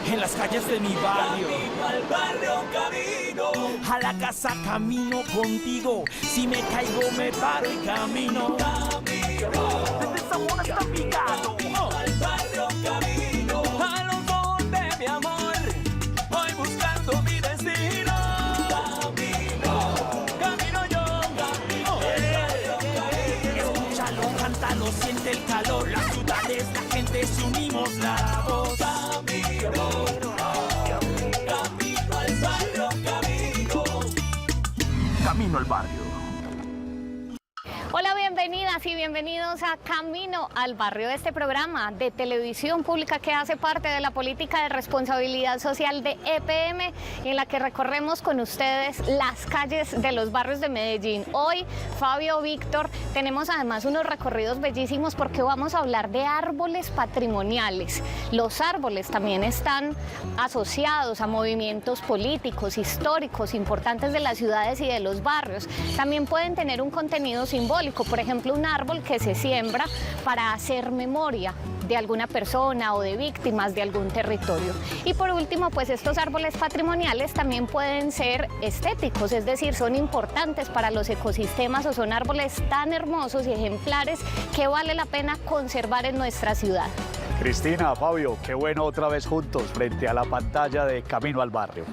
en las calles de mi barrio. Camino al barrio, camino. A la casa camino contigo. Si me caigo me paro y camino. Desde Zamora hasta Envigado. Al barrio, camino. A los ojos de mi amor, voy buscando mi destino. Camino yo. Escúchalo, cántalo, siente el calor. Las ciudades, la gente, se unimos la voz. Camino al barrio, camino. Camino al barrio. Hola, bienvenidas y bienvenidos a Camino al Barrio, este programa de televisión pública que hace parte de la política de responsabilidad social de EPM, en la que recorremos con ustedes las calles de los barrios de Medellín. Hoy, Fabio, Víctor, tenemos además unos recorridos bellísimos porque vamos a hablar de árboles patrimoniales. Los árboles también están asociados a movimientos políticos, históricos, importantes de las ciudades y de los barrios. También pueden tener un contenido simbólico. Por ejemplo, un árbol que se siembra para hacer memoria de alguna persona o de víctimas de algún territorio. Y por último, pues estos árboles patrimoniales también pueden ser estéticos, es decir, son importantes para los ecosistemas o son árboles tan hermosos y ejemplares que vale la pena conservar en nuestra ciudad. Cristina, Fabio, qué bueno otra vez juntos frente a la pantalla de Camino al Barrio.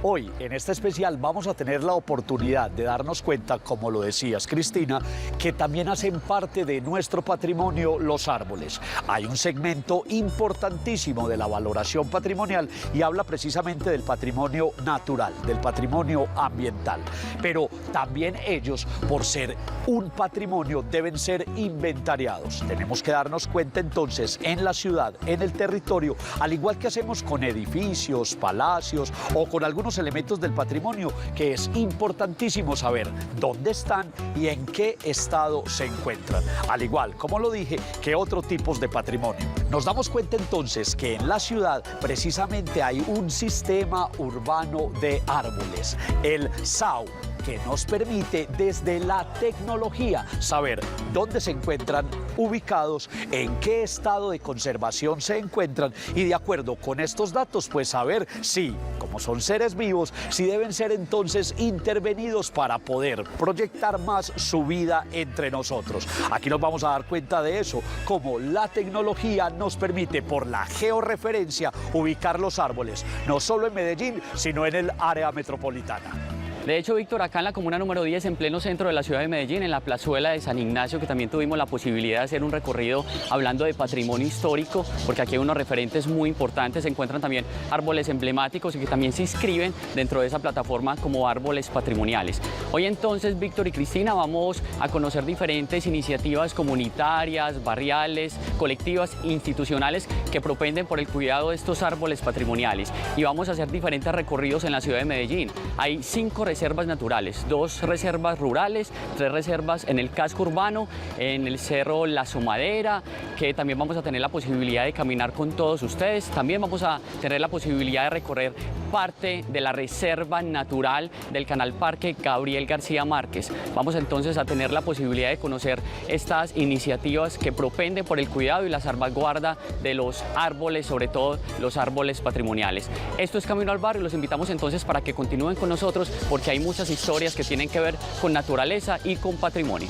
Hoy, en este especial, vamos a tener la oportunidad de darnos cuenta, como lo decías, Cristina, que también hacen parte de nuestro patrimonio los árboles. Hay un segmento importantísimo de la valoración patrimonial y habla precisamente del patrimonio natural, del patrimonio ambiental. Pero también ellos, por ser un patrimonio, deben ser inventariados. Tenemos que darnos cuenta entonces en la ciudad, en el territorio, al igual que hacemos con edificios, palacios o con algunos elementos del patrimonio, que es importantísimo saber dónde están y en qué estado se encuentran. Al igual, como lo dije, que otros tipos de patrimonio. Nos damos cuenta entonces que en la ciudad precisamente hay un sistema urbano de árboles, el SAU, que nos permite desde la tecnología saber dónde se encuentran ubicados, en qué estado de conservación se encuentran y de acuerdo con estos datos pues saber si, como son seres vivos, si deben ser entonces intervenidos para poder proyectar más su vida entre nosotros. Aquí nos vamos a dar cuenta de eso, como la tecnología nos permite por la georreferencia ubicar los árboles, no solo en Medellín, sino en el área metropolitana. De hecho, Víctor, acá en la comuna número 10, en pleno centro de la ciudad de Medellín, en la plazuela de San Ignacio, que también tuvimos la posibilidad de hacer un recorrido hablando de patrimonio histórico, porque aquí hay unos referentes muy importantes, se encuentran también árboles emblemáticos y que también se inscriben dentro de esa plataforma como árboles patrimoniales. Hoy entonces, Víctor y Cristina, vamos a conocer diferentes iniciativas comunitarias, barriales, colectivas, institucionales que propenden por el cuidado de estos árboles patrimoniales y vamos a hacer diferentes recorridos en la ciudad de Medellín. Hay 5 reservas naturales, 2 reservas rurales, 3 reservas en el casco urbano, en el cerro La Somadera, que también vamos a tener la posibilidad de caminar con todos ustedes. También vamos a tener la posibilidad de recorrer parte de la reserva natural del Canal Parque Gabriel García Márquez. Vamos entonces a tener la posibilidad de conocer estas iniciativas que propenden por el cuidado y la salvaguarda de los árboles, sobre todo los árboles patrimoniales. Esto es Camino al Barrio, los invitamos entonces para que continúen con nosotros porque hay muchas historias que tienen que ver con naturaleza y con patrimonio.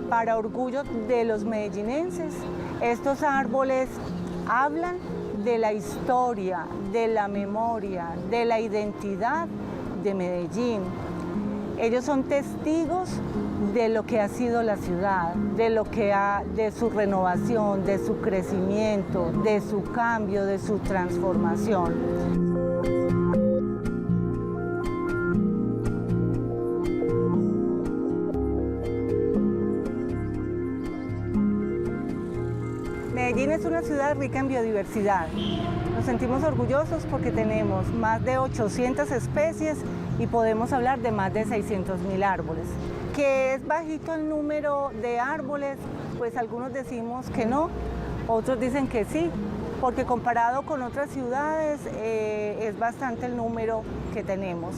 Para orgullo de los medellinenses, estos árboles hablan de la historia, de la memoria, de la identidad de Medellín. Ellos son testigos de lo que ha sido la ciudad, de su renovación, de su crecimiento, de su cambio, de su transformación. Medellín es una ciudad rica en biodiversidad. Nos sentimos orgullosos porque tenemos más de 800 especies y podemos hablar de más de 600.000 árboles. ¿Que es bajito el número de árboles? Pues algunos decimos que no, otros dicen que sí, porque comparado con otras ciudades es bastante el número que tenemos.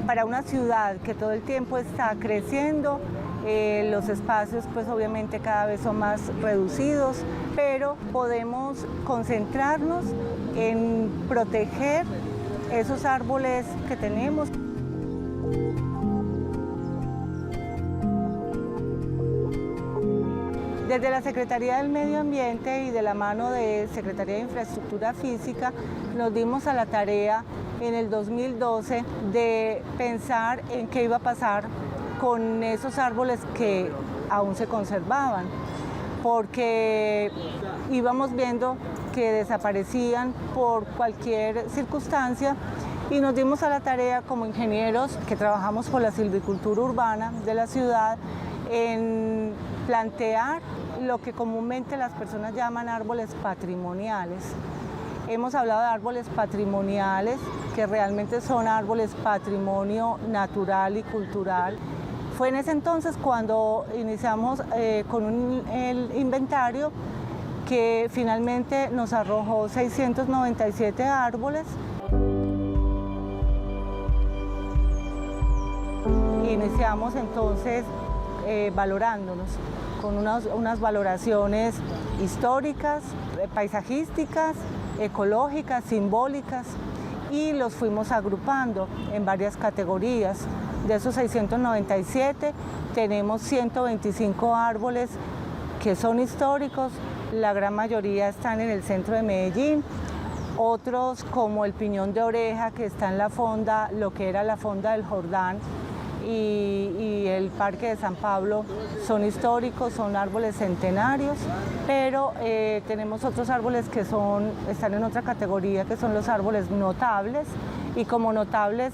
Para una ciudad que todo el tiempo está creciendo, los espacios pues obviamente cada vez son más reducidos, pero podemos concentrarnos en proteger esos árboles que tenemos. Desde la Secretaría del Medio Ambiente y de la mano de Secretaría de Infraestructura Física nos dimos a la tarea en el 2012 de pensar en qué iba a pasar con esos árboles que aún se conservaban, porque íbamos viendo que desaparecían por cualquier circunstancia y nos dimos a la tarea como ingenieros que trabajamos por la silvicultura urbana de la ciudad en plantear lo que comúnmente las personas llaman árboles patrimoniales. Hemos hablado de árboles patrimoniales, que realmente son árboles patrimonio natural y cultural. Fue en ese entonces cuando iniciamos con el inventario que finalmente nos arrojó 697 árboles. Iniciamos entonces valorándonos con unas valoraciones históricas, paisajísticas, ecológicas, simbólicas, y los fuimos agrupando en varias categorías. De esos 697 tenemos 125 árboles que son históricos, la gran mayoría están en el centro de Medellín, otros como el piñón de oreja que está en la fonda, lo que era la fonda del Jordán, y el Parque de San Pablo son históricos, son árboles centenarios, pero tenemos otros árboles que están en otra categoría, que son los árboles notables, y como notables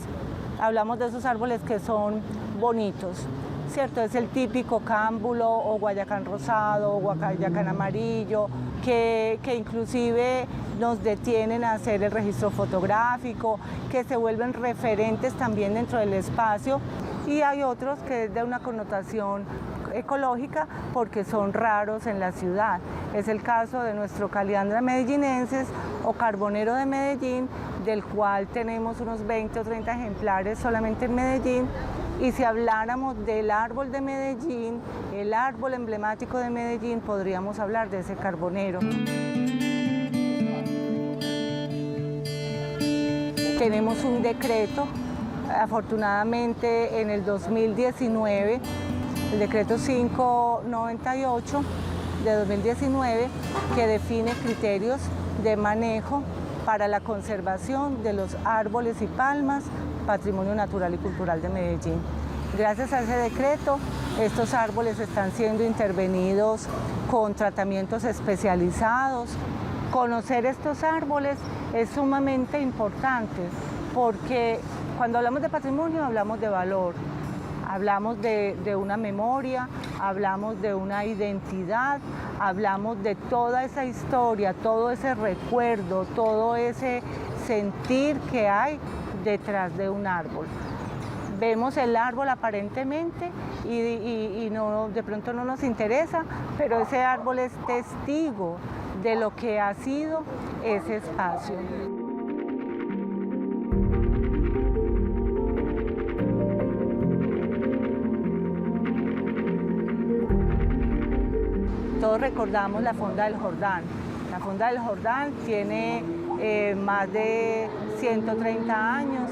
hablamos de esos árboles que son bonitos, ¿cierto? Es el típico cámbulo o guayacán rosado o guayacán amarillo, que inclusive nos detienen a hacer el registro fotográfico, que se vuelven referentes también dentro del espacio, y hay otros que es de una connotación ecológica porque son raros en la ciudad. Es el caso de nuestro Caliandra medellinensis o carbonero de Medellín, del cual tenemos unos 20 o 30 ejemplares solamente en Medellín. Y si habláramos del árbol de Medellín, el árbol emblemático de Medellín, podríamos hablar de ese carbonero. Tenemos un decreto, afortunadamente en el 2019, el decreto 598 de 2019, que define criterios de manejo para la conservación de los árboles y palmas, patrimonio natural y cultural de Medellín. Gracias a ese decreto, estos árboles están siendo intervenidos con tratamientos especializados. Conocer estos árboles es sumamente importante porque cuando hablamos de patrimonio hablamos de valor, hablamos de una memoria, hablamos de una identidad, hablamos de toda esa historia, todo ese recuerdo, todo ese sentir que hay detrás de un árbol. Vemos el árbol aparentemente y no, de pronto no nos interesa, pero ese árbol es testigo de lo que ha sido ese espacio. Todos recordamos la fonda del Jordán. La fonda del Jordán tiene más de 130 años.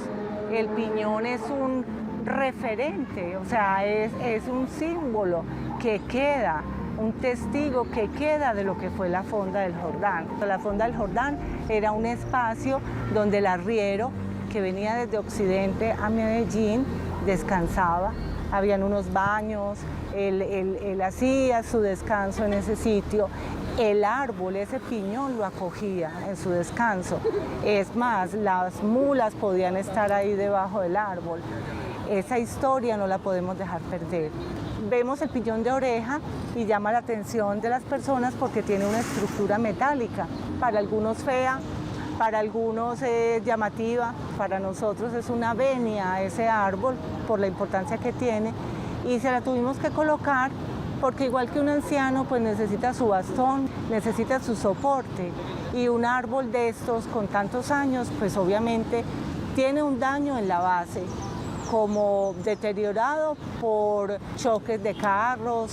El piñón es un referente, o sea, es un símbolo que queda, un testigo que queda de lo que fue la fonda del Jordán. La fonda del Jordán era un espacio donde el arriero que venía desde Occidente a Medellín descansaba. Habían unos baños, él hacía su descanso en ese sitio. El árbol, ese piñón, lo acogía en su descanso. Es más, las mulas podían estar ahí debajo del árbol. Esa historia no la podemos dejar perder. Vemos el piñón de oreja y llama la atención de las personas porque tiene una estructura metálica. Para algunos fea, para algunos es llamativa, para nosotros es una venia ese árbol por la importancia que tiene, y se la tuvimos que colocar porque igual que un anciano pues necesita su bastón, necesita su soporte, y un árbol de estos con tantos años pues obviamente tiene un daño en la base, como deteriorado por choques de carros,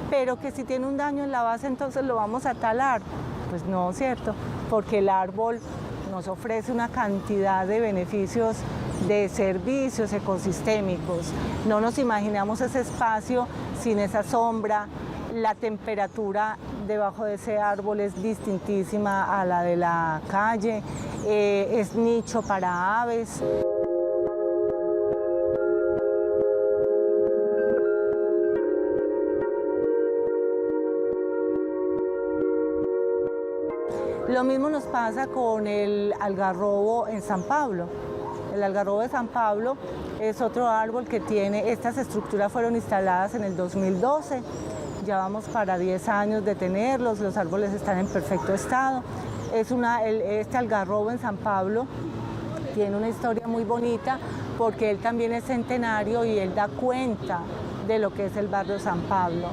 pero que si tiene un daño en la base entonces lo vamos a talar. Pues no, ¿cierto? Porque el árbol nos ofrece una cantidad de beneficios, de servicios ecosistémicos. No nos imaginamos ese espacio sin esa sombra. La temperatura debajo de ese árbol es distintísima a la de la calle, es nicho para aves. Lo mismo nos pasa con el algarrobo en San Pablo. El algarrobo de San Pablo es otro árbol que tiene, estas estructuras fueron instaladas en el 2012, ya vamos para 10 años de tenerlos, los árboles están en perfecto estado. Este algarrobo en San Pablo tiene una historia muy bonita porque él también es centenario y él da cuenta de lo que es el barrio San Pablo.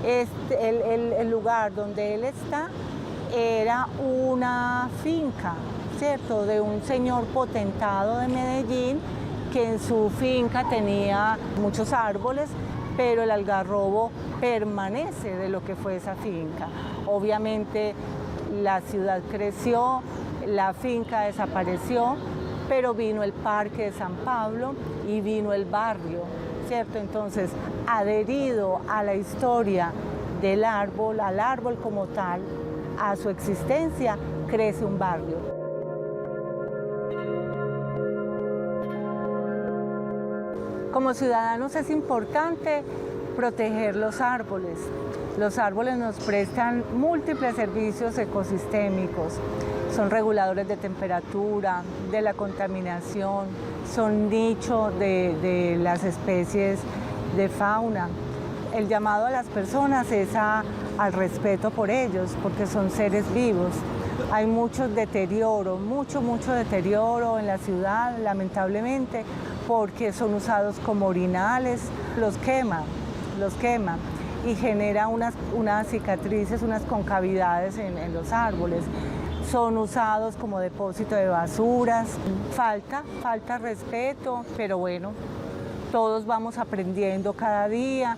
El lugar donde él está era una finca, ¿cierto?, de un señor potentado de Medellín que en su finca tenía muchos árboles, pero el algarrobo permanece de lo que fue esa finca. Obviamente la ciudad creció, la finca desapareció, pero vino el Parque de San Pablo y vino el barrio, ¿cierto? Entonces, adherido a la historia del árbol, al árbol como tal, a su existencia, crece un barrio. Como ciudadanos es importante proteger los árboles. Los árboles nos prestan múltiples servicios ecosistémicos. Son reguladores de temperatura, de la contaminación, son nicho de las especies de fauna. El llamado a las personas es al respeto por ellos, porque son seres vivos. Hay mucho deterioro, mucho deterioro en la ciudad, lamentablemente, porque son usados como orinales, los queman y genera unas cicatrices, unas concavidades en los árboles. Son usados como depósito de basuras. Falta respeto, pero bueno, todos vamos aprendiendo cada día.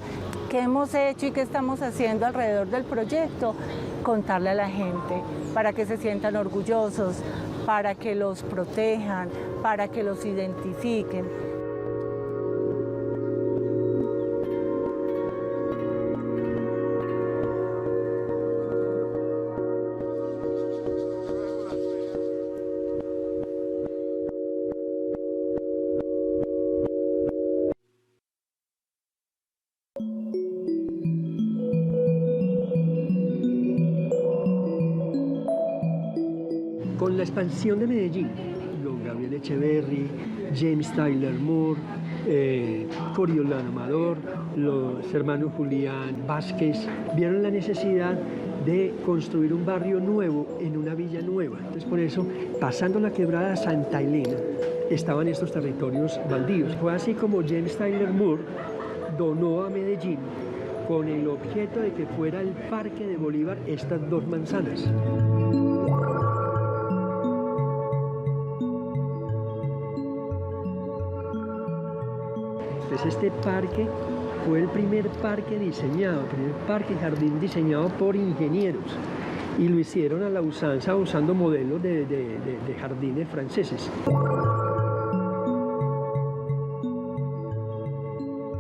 ¿Qué hemos hecho y qué estamos haciendo alrededor del proyecto? Contarle a la gente para que se sientan orgullosos, para que los protejan, para que los identifiquen. Con la expansión de Medellín, don Gabriel Echeverry, James Tyler Moore, Coriolano Amador, los hermanos Julián Vázquez, vieron la necesidad de construir un barrio nuevo en una villa nueva. Entonces, por eso, pasando la quebrada Santa Elena, estaban estos territorios baldíos. Fue así como James Tyler Moore donó a Medellín, con el objeto de que fuera el Parque de Bolívar, estas dos manzanas. Entonces este parque fue el primer parque diseñado, el primer parque jardín diseñado por ingenieros, y lo hicieron a la usanza usando modelos de jardines franceses.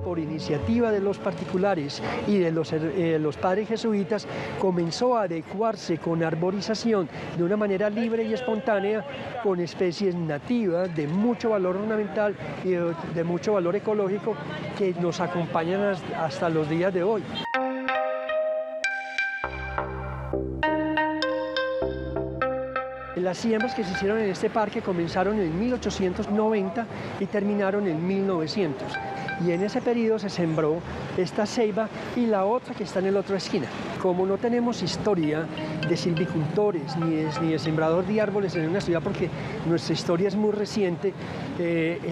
Por iniciativa de los particulares y de los padres jesuitas, comenzó a adecuarse con arborización de una manera libre y espontánea con especies nativas de mucho valor ornamental y de mucho valor ecológico que nos acompañan hasta los días de hoy. Las siembras que se hicieron en este parque comenzaron en 1890 y terminaron en 1900. y en ese periodo se sembró esta ceiba y la otra que está en la otra esquina. Como no tenemos historia de silvicultores ni de sembrador de árboles en una ciudad, porque nuestra historia es muy reciente,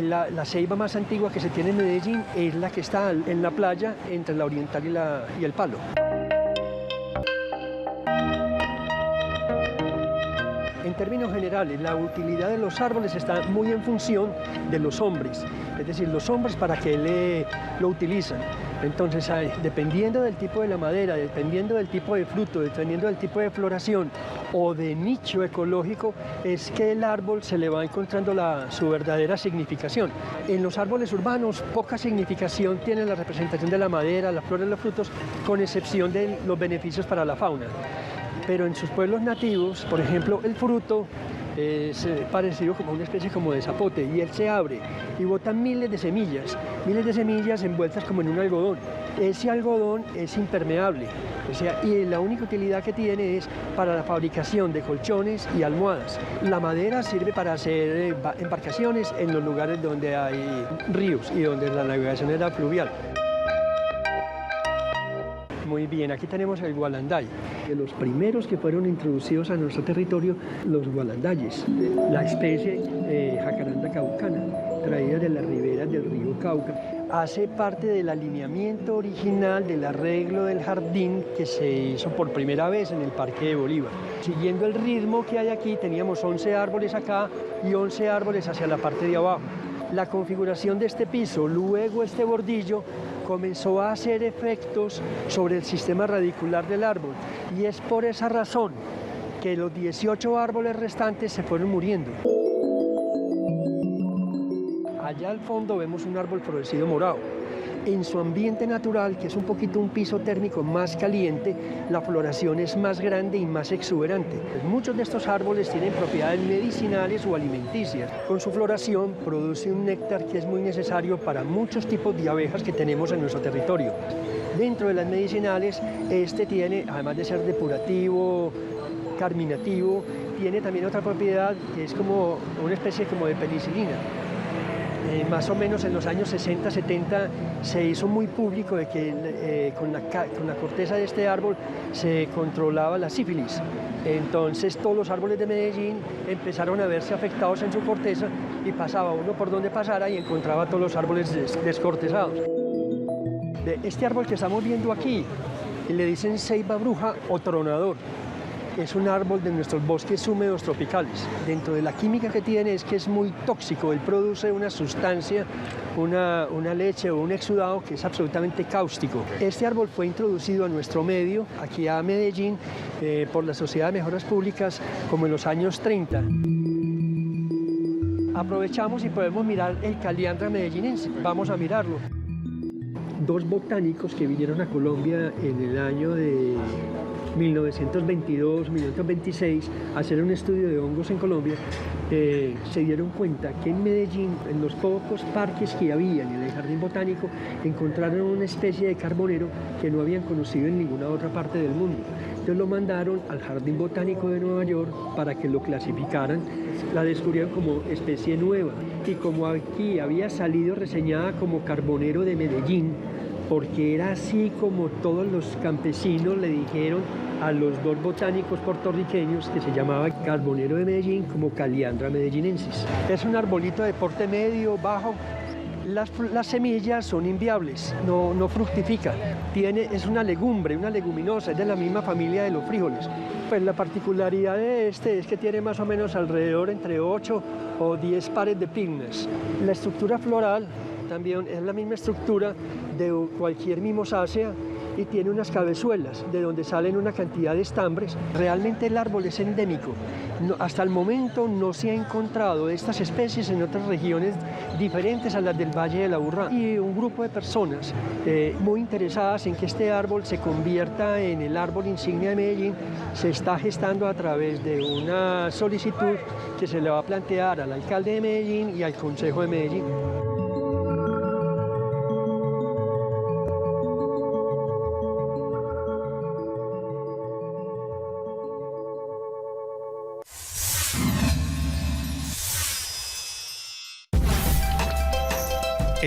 la ceiba más antigua que se tiene en Medellín es la que está en la playa entre la Oriental y el Palo. En términos generales, la utilidad de los árboles está muy en función de los hombres, es decir, los hombres para qué lo utilizan. Entonces, dependiendo del tipo de la madera, dependiendo del tipo de fruto, dependiendo del tipo de floración o de nicho ecológico, es que el árbol se le va encontrando su verdadera significación. En los árboles urbanos, poca significación tiene la representación de la madera, la flor y los frutos, con excepción de los beneficios para la fauna. Pero en sus pueblos nativos, por ejemplo, el fruto es parecido como una especie como de zapote, y él se abre y bota miles de semillas envueltas como en un algodón. Ese algodón es impermeable, y la única utilidad que tiene es para la fabricación de colchones y almohadas. La madera sirve para hacer embarcaciones en los lugares donde hay ríos y donde la navegación era fluvial. Muy bien, aquí tenemos el gualanday. De los primeros que fueron introducidos a nuestro territorio, los gualandayes, la especie Jacaranda caucana, traída de las riberas del río Cauca. Hace parte del alineamiento original del arreglo del jardín que se hizo por primera vez en el Parque de Bolívar. Siguiendo el ritmo que hay aquí, teníamos 11 árboles acá y 11 árboles hacia la parte de abajo. La configuración de este piso, luego este bordillo, comenzó a hacer efectos sobre el sistema radicular del árbol, y es por esa razón que los 18 árboles restantes se fueron muriendo. Allá al fondo vemos un árbol florecido morado. En su ambiente natural, que es un poquito un piso térmico más caliente, la floración es más grande y más exuberante. Muchos de estos árboles tienen propiedades medicinales o alimenticias. Con su floración produce un néctar que es muy necesario para muchos tipos de abejas que tenemos en nuestro territorio. Dentro de las medicinales, este tiene, además de ser depurativo, carminativo, tiene también otra propiedad que es como una especie como de penicilina. Más o menos en los años 60-70 se hizo muy público de que con la corteza de este árbol se controlaba la sífilis. Entonces todos los árboles de Medellín empezaron a verse afectados en su corteza, y pasaba uno por donde pasara y encontraba todos los árboles descortezados. De este árbol que estamos viendo aquí le dicen ceiba bruja o tronador. Es un árbol de nuestros bosques húmedos tropicales. Dentro de la química que tiene es que es muy tóxico. Él produce una sustancia, una leche o un exudado que es absolutamente cáustico. Este árbol fue introducido a nuestro medio, aquí a Medellín, por la Sociedad de Mejoras Públicas, como en los años 30. Aprovechamos y podemos mirar el Caliandra medellinense. Vamos a mirarlo. Dos botánicos que vinieron a Colombia en el año de 1922, 1926, a hacer un estudio de hongos en Colombia, se dieron cuenta que en Medellín, en los pocos parques que había en el jardín botánico, encontraron una especie de carbonero que no habían conocido en ninguna otra parte del mundo. Entonces lo mandaron al Jardín Botánico de Nueva York para que lo clasificaran. La descubrieron como especie nueva, y como aquí había salido reseñada como carbonero de Medellín, porque era así como todos los campesinos le dijeron a los dos botánicos puertorriqueños, que se llamaba carbonero de Medellín como Caliandra medellinensis. Es un arbolito de porte medio, bajo. Las semillas son inviables, no fructifica. Es una legumbre, una leguminosa, es de la misma familia de los frijoles. Pues la particularidad de este es que tiene más o menos alrededor entre 8 o 10 pares de pinnas. La estructura floral también es la misma estructura de cualquier mimosácea, y tiene unas cabezuelas de donde salen una cantidad de estambres. Realmente el árbol es endémico. Hasta el momento no se ha encontrado de estas especies en otras regiones diferentes a las del Valle de la Aburrá. Y un grupo de personas muy interesadas en que este árbol se convierta en el árbol insignia de Medellín se está gestando a través de una solicitud que se le va a plantear al alcalde de Medellín y al Consejo de Medellín.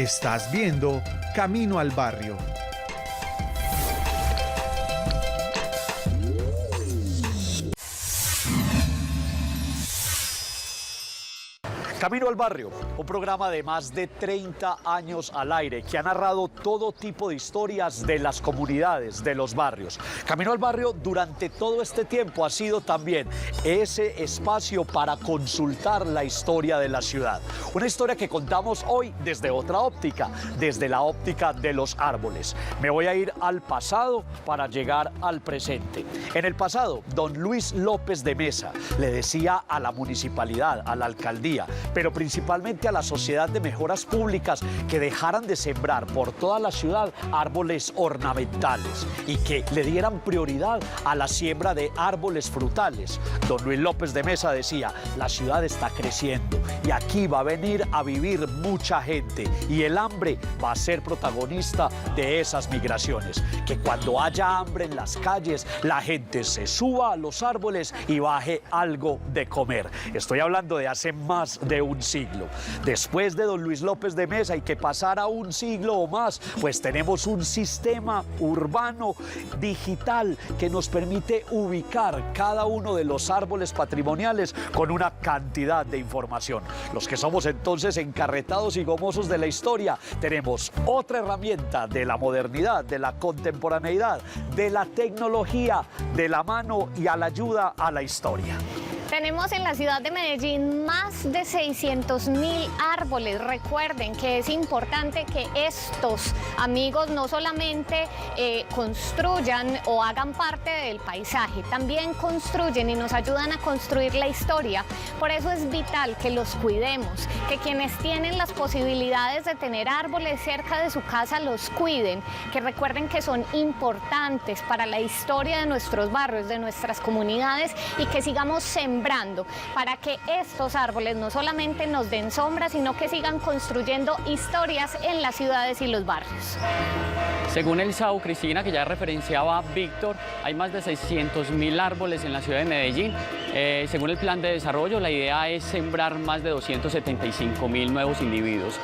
Estás viendo Camino al Barrio. Camino al Barrio, un programa de más de 30 años al aire que ha narrado todo tipo de historias de las comunidades, de los barrios. Camino al Barrio durante todo este tiempo ha sido también ese espacio para consultar la historia de la ciudad. Una historia que contamos hoy desde otra óptica, desde la óptica de los árboles. Me voy a ir al pasado para llegar al presente. En el pasado, don Luis López de Mesa le decía a la municipalidad, a la alcaldía, pero principalmente a la Sociedad de Mejoras Públicas que dejaran de sembrar por toda la ciudad árboles ornamentales y que le dieran prioridad a la siembra de árboles frutales. Don Luis López de Mesa decía, la ciudad está creciendo y aquí va a venir a vivir mucha gente y el hambre va a ser protagonista de esas migraciones. Que cuando haya hambre en las calles, la gente se suba a los árboles y baje algo de comer. Estoy hablando de hace más de un siglo. Después de don Luis López de Mesa y que pasara un siglo o más, pues tenemos un sistema urbano digital que nos permite ubicar cada uno de los árboles patrimoniales con una cantidad de información. Los que somos entonces encarretados y gomosos de la historia, tenemos otra herramienta de la modernidad, de la contemporaneidad, de la tecnología, de la mano y a la ayuda a la historia. Tenemos en la ciudad de Medellín más de 600.000 árboles. Recuerden que es importante que estos amigos no solamente construyan o hagan parte del paisaje, también construyen y nos ayudan a construir la historia. Por eso es vital que los cuidemos, que quienes tienen las posibilidades de tener árboles cerca de su casa los cuiden, que recuerden que son importantes para la historia de nuestros barrios, de nuestras comunidades y que sigamos sembrando para que estos árboles no solamente nos den sombra, sino que sigan construyendo historias en las ciudades y los barrios. Según el SAU, Cristina, que ya referenciaba Víctor, hay más de 600.000 árboles en la ciudad de Medellín. Según el plan de desarrollo, la idea es sembrar más de 275.000 nuevos individuos.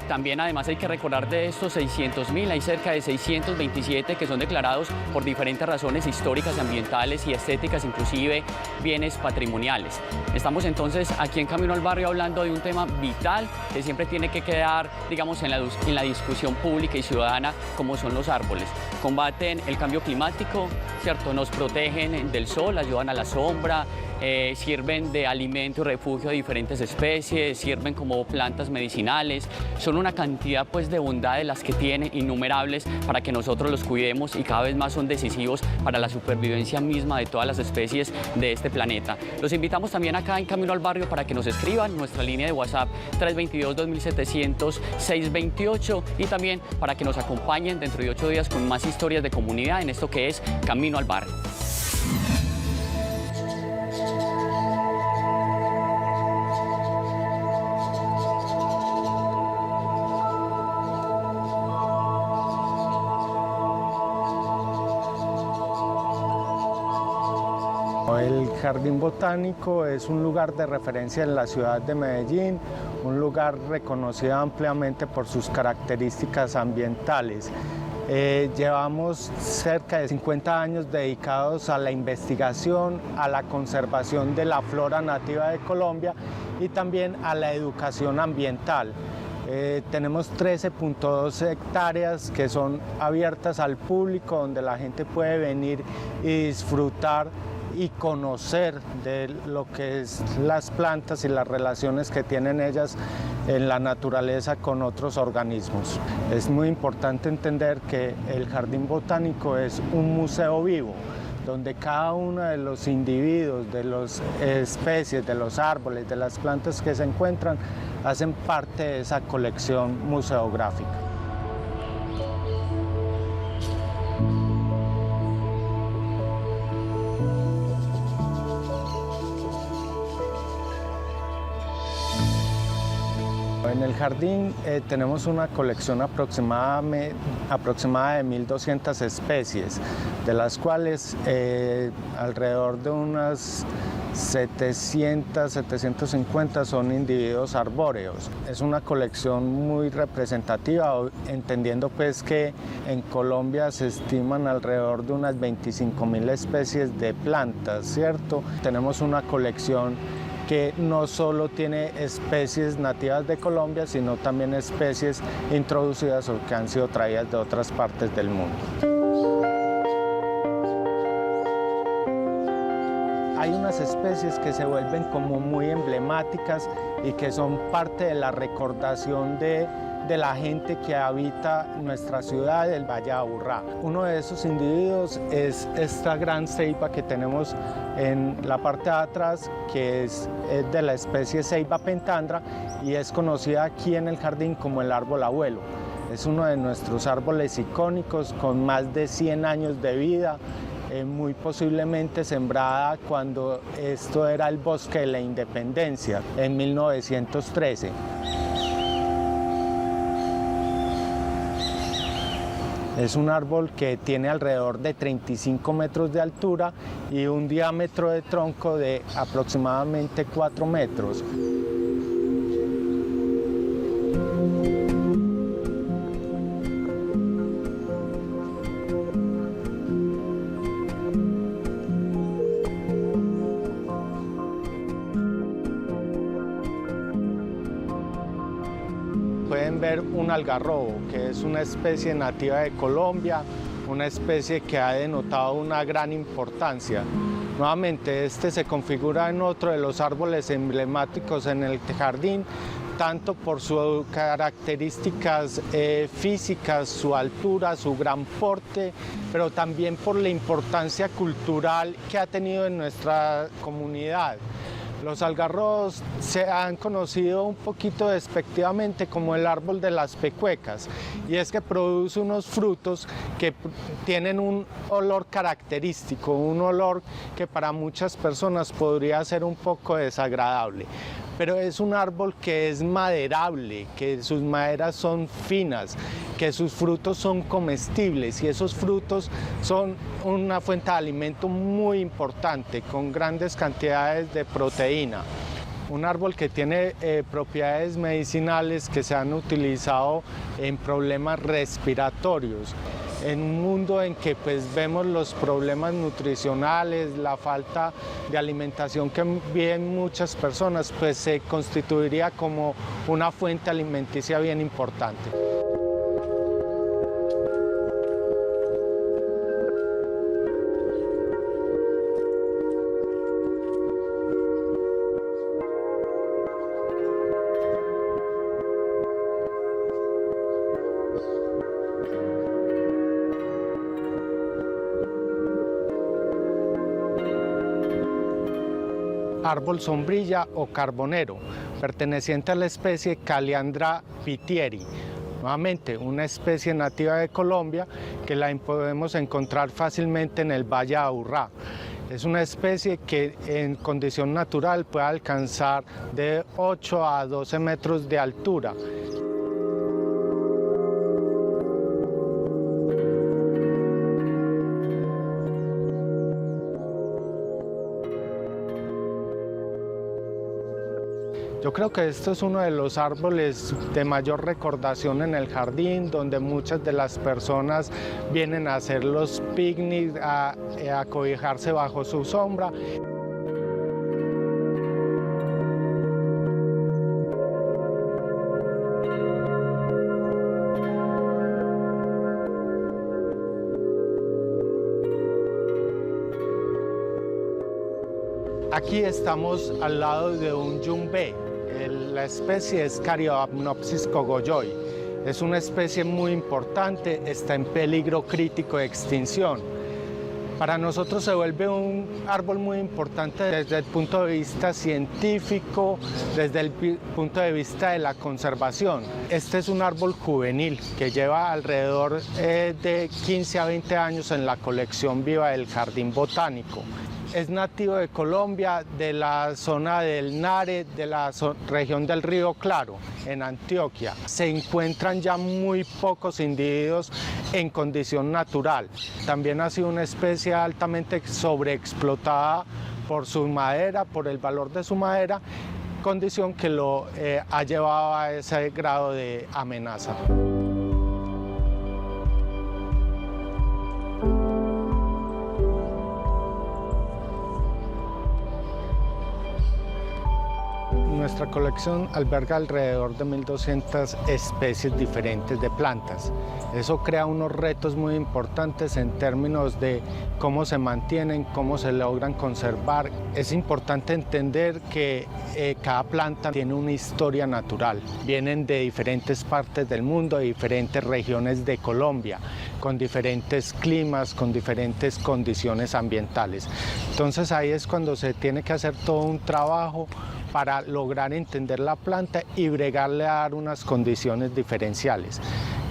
También, además, hay que recordar de estos 600.000, hay cerca de 627 que son declarados por diferentes razones históricas, ambientales y estéticas, inclusive bienes patrimoniales. Estamos entonces aquí en Camino al Barrio hablando de un tema vital que siempre tiene que quedar, digamos, en la discusión pública y ciudadana, como son los árboles. Combaten el cambio climático, ¿cierto? Nos protegen del sol, ayudan a la sombra, sirven de alimento y refugio a diferentes especies, sirven como plantas medicinales. Son una cantidad pues de bondades las que tienen, innumerables, para que nosotros los cuidemos y cada vez más son decisivos para la supervivencia misma de todas las especies de este planeta. Los invitamos también acá en Camino al Barrio para que nos escriban nuestra línea de WhatsApp 322-2700-628 y también para que nos acompañen dentro de 8 días con más historias de comunidad en esto que es Camino al Barrio. El Jardín Botánico es un lugar de referencia en la ciudad de Medellín, un lugar reconocido ampliamente por sus características ambientales. Llevamos cerca de 50 años dedicados a la investigación, a la conservación de la flora nativa de Colombia y también a la educación ambiental. Tenemos 13.2 hectáreas que son abiertas al público, donde la gente puede venir y disfrutar y conocer de lo que es las plantas y las relaciones que tienen ellas en la naturaleza con otros organismos. Es muy importante entender que el Jardín Botánico es un museo vivo, donde cada uno de los individuos, de las especies, de los árboles, de las plantas que se encuentran, hacen parte de esa colección museográfica. en el jardín tenemos una colección aproximada de 1.200 especies, de las cuales alrededor de unas 700, 750 son individuos arbóreos. Es una colección muy representativa, entendiendo pues que en Colombia se estiman alrededor de unas 25.000 especies de plantas, ¿cierto? Tenemos una colección que no solo tiene especies nativas de Colombia, sino también especies introducidas o que han sido traídas de otras partes del mundo. Hay unas especies que se vuelven como muy emblemáticas y que son parte de la recordación de la gente que habita nuestra ciudad, el Valle de Aburrá. Uno de esos individuos es esta gran ceiba que tenemos en la parte de atrás, que es de la especie Ceiba pentandra y es conocida aquí en el jardín como el árbol abuelo. Es uno de nuestros árboles icónicos con más de 100 años de vida, muy posiblemente sembrada cuando esto era el Bosque de la Independencia, en 1913. Es un árbol que tiene alrededor de 35 metros de altura y un diámetro de tronco de aproximadamente 4 metros. Pueden ver un algarrobo, que es una especie nativa de Colombia, una especie que ha denotado una gran importancia. Nuevamente, este se configura en otro de los árboles emblemáticos en el jardín, tanto por sus características físicas, su altura, su gran porte, pero también por la importancia cultural que ha tenido en nuestra comunidad. Los algarrobos se han conocido un poquito despectivamente como el árbol de las pecuecas, y es que produce unos frutos que tienen un olor característico, un olor que para muchas personas podría ser un poco desagradable. Pero es un árbol que es maderable, que sus maderas son finas, que sus frutos son comestibles y esos frutos son una fuente de alimento muy importante con grandes cantidades de proteína. Un árbol que tiene propiedades medicinales que se han utilizado en problemas respiratorios. En un mundo en que pues, vemos los problemas nutricionales, la falta de alimentación que viven muchas personas, pues se constituiría como una fuente alimenticia bien importante. Árbol sombrilla o carbonero, perteneciente a la especie Caliandra pittieri. Nuevamente, una especie nativa de Colombia que la podemos encontrar fácilmente en el Valle de Aburrá. Es una especie que en condición natural puede alcanzar de 8 a 12 metros de altura. Yo creo que esto es uno de los árboles de mayor recordación en el jardín, donde muchas de las personas vienen a hacer los picnics, a cobijarse bajo su sombra. Aquí estamos al lado de un yumbe. La especie es Caryopnopsis cogolloi. Es una especie muy importante, está en peligro crítico de extinción. Para nosotros se vuelve un árbol muy importante desde el punto de vista científico, desde el punto de vista de la conservación. Este es un árbol juvenil que lleva alrededor de 15 a 20 años en la colección viva del Jardín Botánico. es nativo de Colombia, de la zona del Nare, de la región del Río Claro, en Antioquia. Se encuentran ya muy pocos individuos en condición natural. También ha sido una especie altamente sobreexplotada por su madera, por el valor de su madera, condición que lo ha llevado a ese grado de amenaza. Nuestra colección alberga alrededor de 1.200 especies diferentes de plantas. Eso crea unos retos muy importantes en términos de cómo se mantienen, cómo se logran conservar. Es importante entender que cada planta tiene una historia natural. Vienen de diferentes partes del mundo, de diferentes regiones de Colombia, con diferentes climas, con diferentes condiciones ambientales. Entonces ahí es cuando se tiene que hacer todo un trabajo para lograr entender la planta y bregarle a dar unas condiciones diferenciales.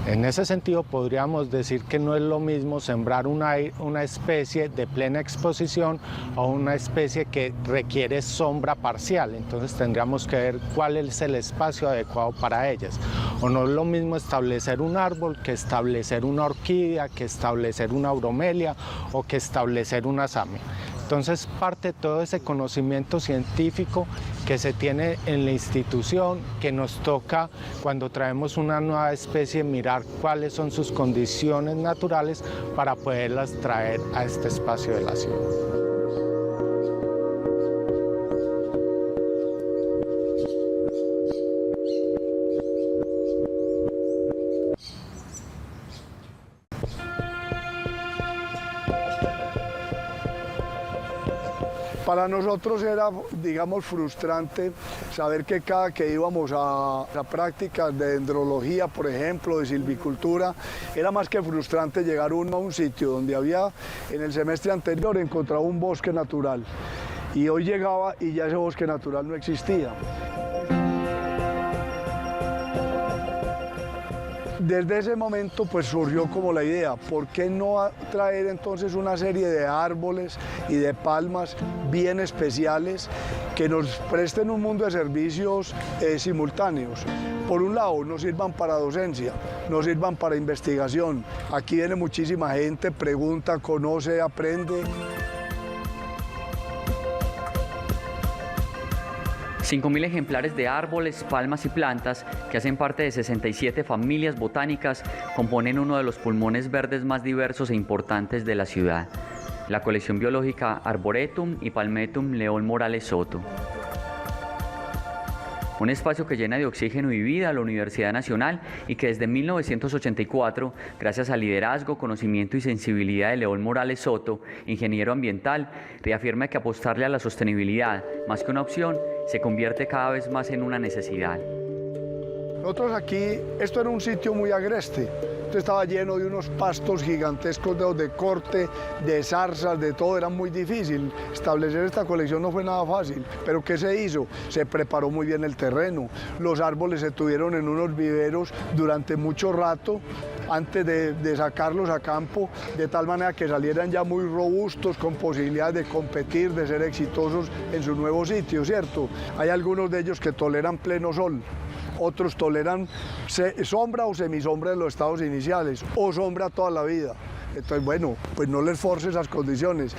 En ese sentido podríamos decir que no es lo mismo sembrar una especie de plena exposición o una especie que requiere sombra parcial, entonces tendríamos que ver cuál es el espacio adecuado para ellas. O no es lo mismo establecer un árbol que establecer una orquídea, que establecer una bromelia o que establecer una sámea. Entonces parte de todo ese conocimiento científico que se tiene en la institución, que nos toca cuando traemos una nueva especie mirar cuáles son sus condiciones naturales para poderlas traer a este espacio de la ciudad. Para nosotros era, digamos, frustrante saber que cada que íbamos a prácticas de dendrología, por ejemplo, de silvicultura, era más que frustrante llegar uno a un sitio donde había, en el semestre anterior, encontraba un bosque natural. Y hoy llegaba y ya ese bosque natural no existía. Desde ese momento pues surgió como la idea, ¿por qué no traer entonces una serie de árboles y de palmas bien especiales que nos presten un mundo de servicios simultáneos? Por un lado, nos sirvan para docencia, nos sirvan para investigación. Aquí viene muchísima gente, pregunta, conoce, aprende. 5.000 ejemplares de árboles, palmas y plantas que hacen parte de 67 familias botánicas componen uno de los pulmones verdes más diversos e importantes de la ciudad, la colección biológica Arboretum y Palmetum León Morales Soto. Un espacio que llena de oxígeno y vida a la Universidad Nacional y que desde 1984, gracias al liderazgo, conocimiento y sensibilidad de León Morales Soto, ingeniero ambiental, reafirma que apostarle a la sostenibilidad, más que una opción, se convierte cada vez más en una necesidad. Nosotros aquí, esto era un sitio muy agreste. Esto estaba lleno de unos pastos gigantescos de corte, de zarzas, de todo, era muy difícil. Establecer esta colección no fue nada fácil, pero ¿qué se hizo? Se preparó muy bien el terreno, los árboles se tuvieron en unos viveros durante mucho rato antes de sacarlos a campo, de tal manera que salieran ya muy robustos, con posibilidades de competir, de ser exitosos en su nuevo sitio, ¿cierto? Hay algunos de ellos que toleran pleno sol. Otros toleran sombra o semisombra de los estados iniciales, o sombra toda la vida. Entonces, bueno, pues no les force esas condiciones.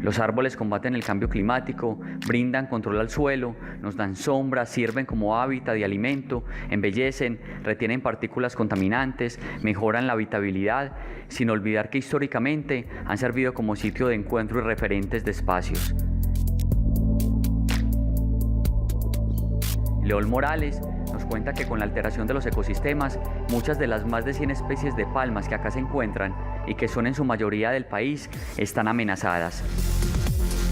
Los árboles combaten el cambio climático, brindan control al suelo, nos dan sombra, sirven como hábitat y alimento, embellecen, retienen partículas contaminantes, mejoran la habitabilidad, sin olvidar que históricamente han servido como sitio de encuentro y referentes de espacios. León Morales nos cuenta que con la alteración de los ecosistemas, muchas de las más de 100 especies de palmas que acá se encuentran y que son en su mayoría del país, están amenazadas.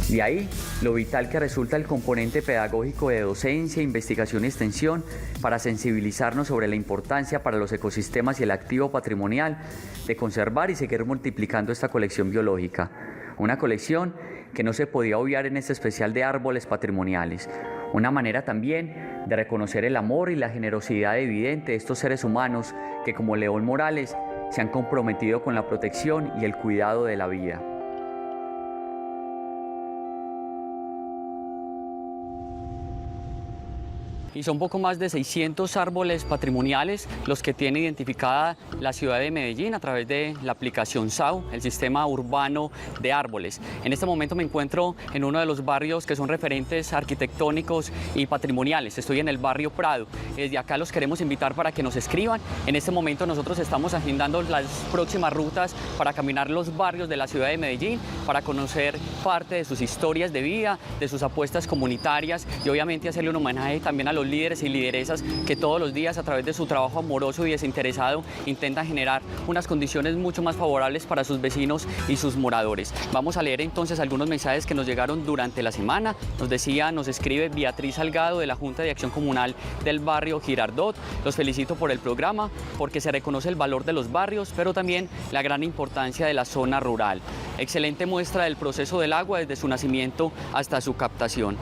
De ahí, lo vital que resulta el componente pedagógico de docencia, investigación y extensión para sensibilizarnos sobre la importancia para los ecosistemas y el activo patrimonial de conservar y seguir multiplicando esta colección biológica. Una colección que no se podía obviar en este especial de árboles patrimoniales. Una manera también de reconocer el amor y la generosidad evidente de estos seres humanos que, como León Morales, se han comprometido con la protección y el cuidado de la vida. y son poco más de 600 árboles patrimoniales los que tiene identificada la ciudad de Medellín a través de la aplicación SAU, el Sistema Urbano de Árboles. En este momento me encuentro en uno de los barrios que son referentes arquitectónicos y patrimoniales. Estoy en el barrio Prado. Desde acá los queremos invitar para que nos escriban. En este momento nosotros estamos agendando las próximas rutas para caminar los barrios de la ciudad de Medellín, para conocer parte de sus historias de vida, de sus apuestas comunitarias y obviamente hacerle un homenaje también a los líderes y lideresas que todos los días a través de su trabajo amoroso y desinteresado intentan generar unas condiciones mucho más favorables para sus vecinos y sus moradores. Vamos a leer entonces algunos mensajes que nos llegaron durante la semana. Nos escribe Beatriz Salgado de la Junta de Acción Comunal del barrio Girardot. Los felicito por el programa porque se reconoce el valor de los barrios, pero también la gran importancia de la zona rural. Excelente muestra del proceso del agua desde su nacimiento hasta su captación.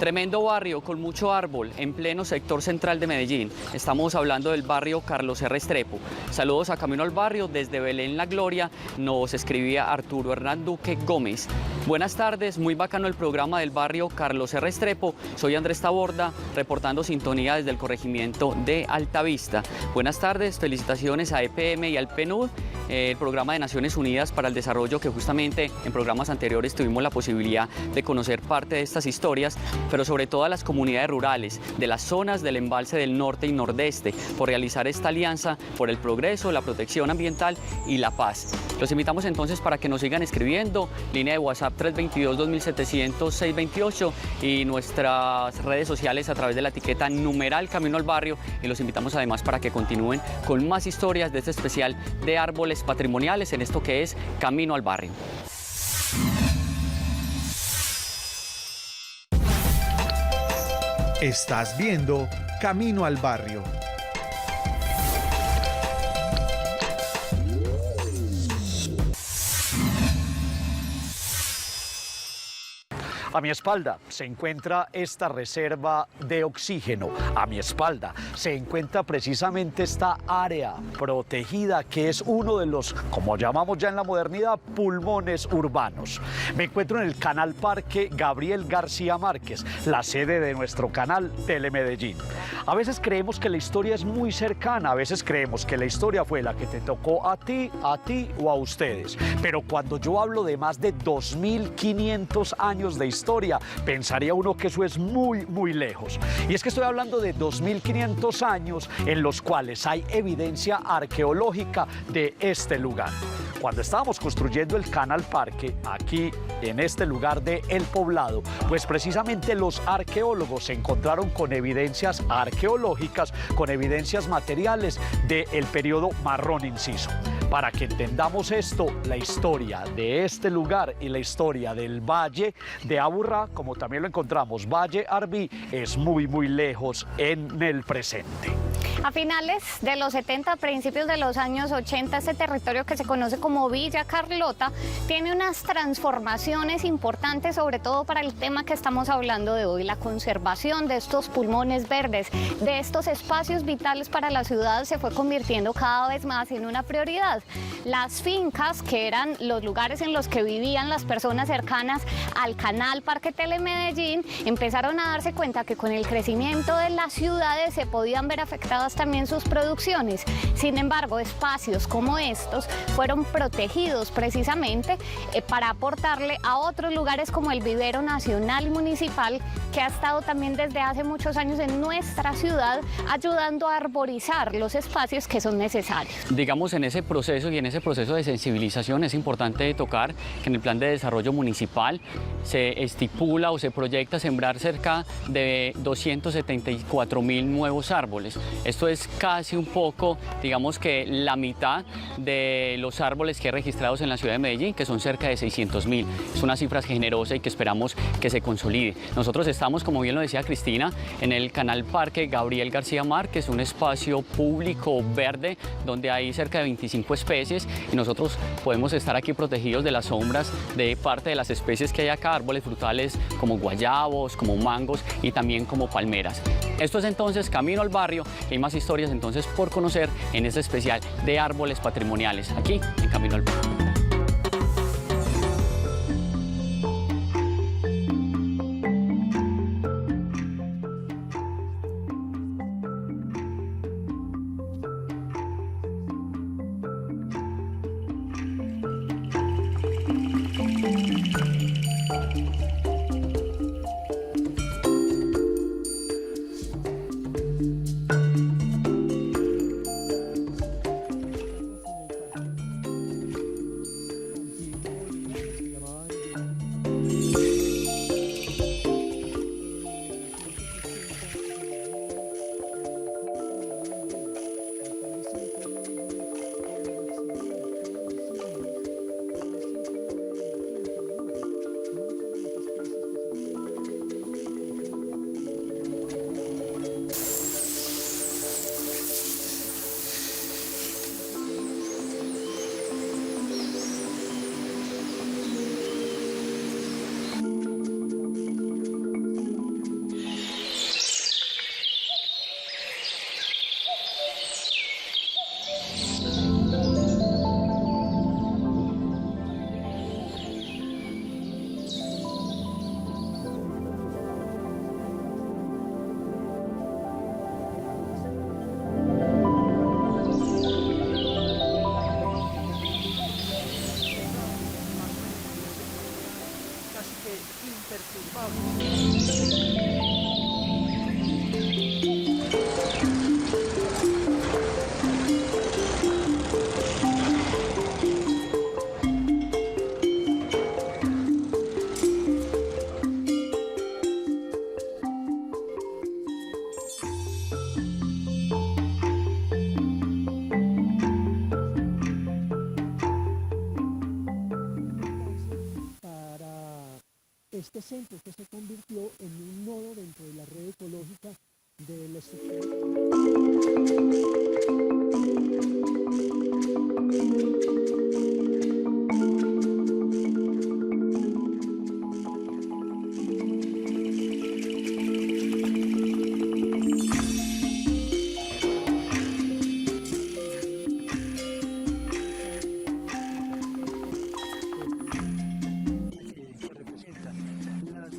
Tremendo barrio con mucho árbol en pleno sector central de Medellín. Estamos hablando del barrio Carlos R. Restrepo. Saludos a Camino al Barrio desde Belén La Gloria. Nos escribía Arturo Hernán Duque Gómez. Buenas tardes, muy bacano el programa del barrio Carlos R. Restrepo. Soy Andrés Taborda, reportando sintonía desde el corregimiento de Altavista. Buenas tardes, felicitaciones a EPM y al PNUD, el programa de Naciones Unidas para el Desarrollo, que justamente en programas anteriores tuvimos la posibilidad de conocer parte de estas historias, pero sobre todo a las comunidades rurales de las zonas del embalse del norte y nordeste, por realizar esta alianza por el progreso, la protección ambiental y la paz. Los invitamos entonces para que nos sigan escribiendo, línea de WhatsApp 322-2700-628 y nuestras redes sociales a través de la etiqueta numeral Camino al Barrio, y los invitamos además para que continúen con más historias de este especial de árboles patrimoniales en esto que es Camino al Barrio. Estás viendo Camino al Barrio. A mi espalda se encuentra esta reserva de oxígeno. A mi espalda se encuentra precisamente esta área protegida que es uno de los, como llamamos ya en la modernidad, pulmones urbanos. Me encuentro en el Canal Parque Gabriel García Márquez, la sede de nuestro canal Telemedellín. A veces creemos que la historia es muy cercana, a veces creemos que la historia fue la que te tocó a ti o a ustedes. Pero cuando yo hablo de más de 2.500 años de historia, pensaría uno que eso es muy, muy lejos. Y es que estoy hablando de 2.500 años en los cuales hay evidencia arqueológica de este lugar. Cuando estábamos construyendo el Canal Parque, aquí en este lugar de El Poblado, pues precisamente los arqueólogos se encontraron con evidencias arqueológicas, con evidencias materiales del periodo Marrón Inciso. Para que entendamos esto, la historia de este lugar y la historia del Valle de Aburrá, como también lo encontramos, Valle Arví, es muy, muy lejos en el presente. A finales de los 70, principios de los años 80, este territorio que se conoce como Villa Carlota tiene unas transformaciones importantes, sobre todo para el tema que estamos hablando de hoy, la conservación de estos pulmones verdes, de estos espacios vitales para la ciudad, se fue convirtiendo cada vez más en una prioridad. Las fincas, que eran los lugares en los que vivían las personas cercanas al Canal Parque Telemedellín, empezaron a darse cuenta que con el crecimiento de las ciudades se podían ver afectadas también sus producciones. Sin embargo, espacios como estos fueron protegidos precisamente para aportarle a otros lugares como el Vivero Nacional Municipal, que ha estado también desde hace muchos años en nuestra ciudad ayudando a arborizar los espacios que son necesarios. Digamos, en ese proceso y en ese proceso de sensibilización es importante tocar que en el Plan de Desarrollo Municipal se estipula o se proyecta sembrar cerca de 274.000 nuevos árboles. Esto es casi un poco, digamos que la mitad de los árboles que hay registrados en la ciudad de Medellín, que son cerca de 600.000. Es una cifra generosa y que esperamos que se consolide. Nosotros estamos, como bien lo decía Cristina, en el Canal Parque Gabriel García Márquez, un espacio público verde donde hay cerca de 25 especies y nosotros podemos estar aquí protegidos de las sombras de parte de las especies que hay acá, árboles frutales como guayabos, como mangos y también como palmeras. Esto es entonces Camino al Barrio. Hay más historias entonces por conocer en este especial de árboles patrimoniales aquí en Camino al Barrio. este centro que se convirtió en un nodo dentro de la red ecológica de la estructura.